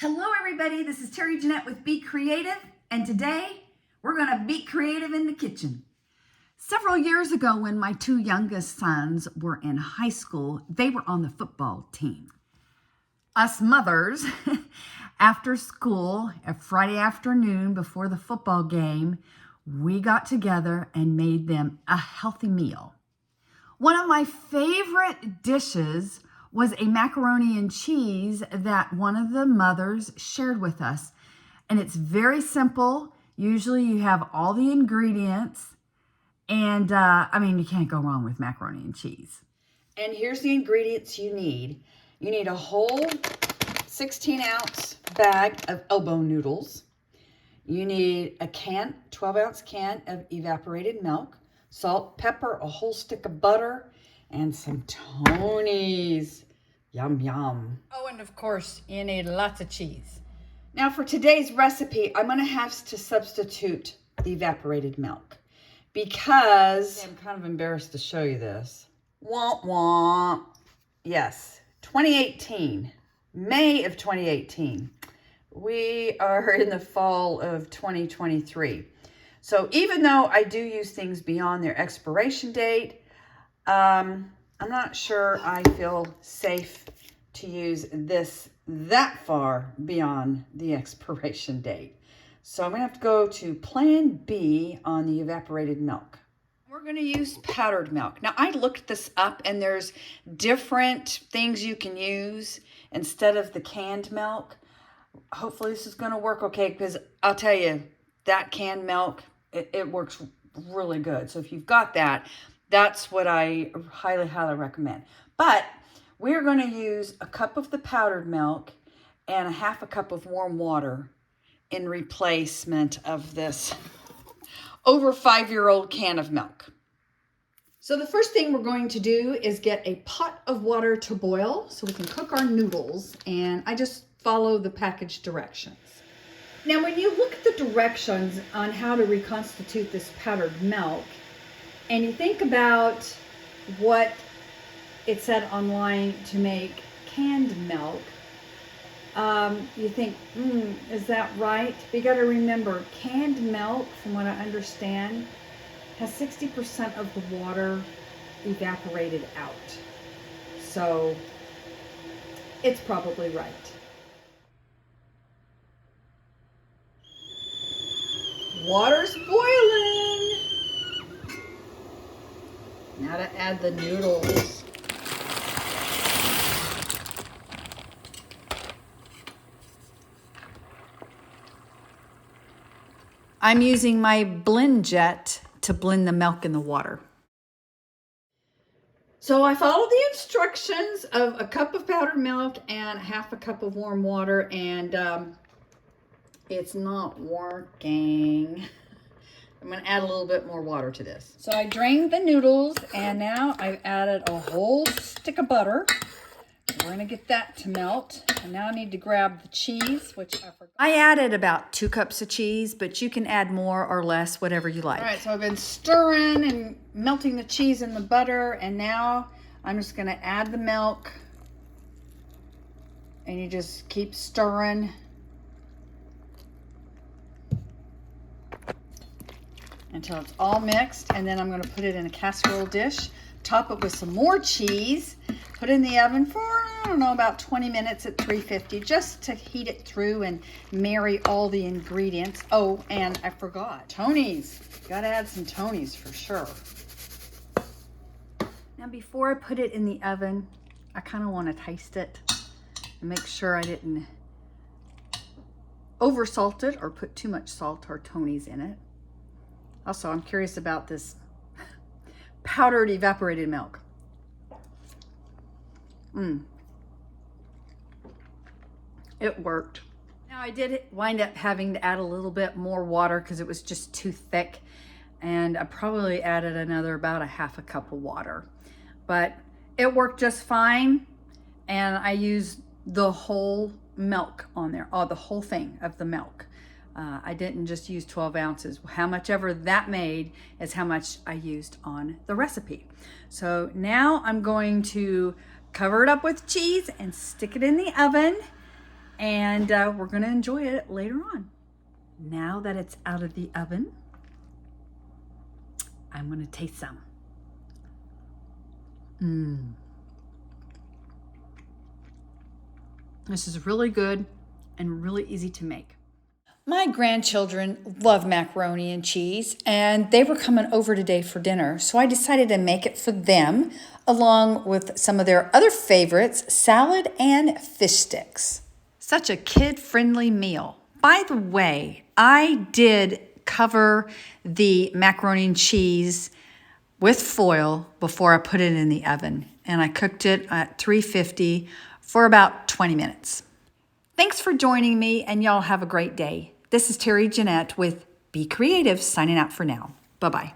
Hello everybody, this is Terry Jeanette with Be Creative, and today we're going to be creative in the kitchen. Several years ago when my two youngest sons were in high school, they were on the football team. Us mothers, after school, a Friday afternoon before the football game, we got together and made them a healthy meal. One of my favorite dishes was a macaroni and cheese that one of the mothers shared with us. And it's very simple. Usually you have all the ingredients. And you can't go wrong with macaroni and cheese. And here's the ingredients you need. You need a whole 16-ounce bag of elbow noodles. You need a 12-ounce can of evaporated milk, salt, pepper, a whole stick of butter, and some Tony's. Yum, yum. Oh, and of course, you need lots of cheese. Now for today's recipe, I'm gonna have to substitute the evaporated milk because I'm kind of embarrassed to show you this. Womp womp. Yes, 2018, May of 2018. We are in the fall of 2023. So even though I do use things beyond their expiration date, I'm not sure I feel safe to use this that far beyond the expiration date. So I'm gonna have to go to plan B on the evaporated milk. We're gonna use powdered milk. Now I looked this up and there's different things you can use instead of the canned milk. Hopefully this is gonna work okay, because I'll tell you, that canned milk, it works really good. So if you've got that, that's what I highly, highly recommend. But we're going to use a cup of the powdered milk and a half a cup of warm water in replacement of this over 5-year-old can of milk. So the first thing we're going to do is get a pot of water to boil so we can cook our noodles, and I just follow the package directions. Now when you look at the directions on how to reconstitute this powdered milk, and you think about what it said online to make canned milk, you think, is that right? But you got to remember, canned milk, from what I understand, has 60% of the water evaporated out. So it's probably right. Water's boiling. Now to add the noodles. I'm using my blend jet to blend the milk in the water. So I followed the instructions of a cup of powdered milk and half a cup of warm water, and it's not working. I'm going to add a little bit more water to this. So I drained the noodles, and now I've added a whole stick of butter. We're going to get that to melt. And now I need to grab the cheese, which I forgot. I added about 2 cups of cheese, but you can add more or less, whatever you like. All right, so I've been stirring and melting the cheese in the butter, and now I'm just going to add the milk. And you just keep stirring. Until it's all mixed, and then I'm going to put it in a casserole dish, top it with some more cheese, put it in the oven for, I don't know, about 20 minutes at 350, just to heat it through and marry all the ingredients. Oh, and I forgot, Tony's. Gotta add some Tony's for sure. Now before I put it in the oven, I kind of want to taste it and make sure I didn't over salt it or put too much salt or Tony's in it. Also, I'm curious about this powdered evaporated milk. It worked. Now I did wind up having to add a little bit more water because it was just too thick. And I probably added another about a half a cup of water. But it worked just fine. And I used the whole milk on there, the whole thing of the milk. I didn't just use 12 ounces. How much ever that made is how much I used on the recipe. So now I'm going to cover it up with cheese and stick it in the oven. and we're gonna enjoy it later on. Now that it's out of the oven, I'm gonna taste some. This is really good and really easy to make. My grandchildren love macaroni and cheese, and they were coming over today for dinner, so I decided to make it for them, along with some of their other favorites, salad and fish sticks. Such a kid-friendly meal. By the way, I did cover the macaroni and cheese with foil before I put it in the oven, and I cooked it at 350 for about 20 minutes. Thanks for joining me, and y'all have a great day. This is Terry Jeanette with Be Creative, signing out for now. Bye-bye.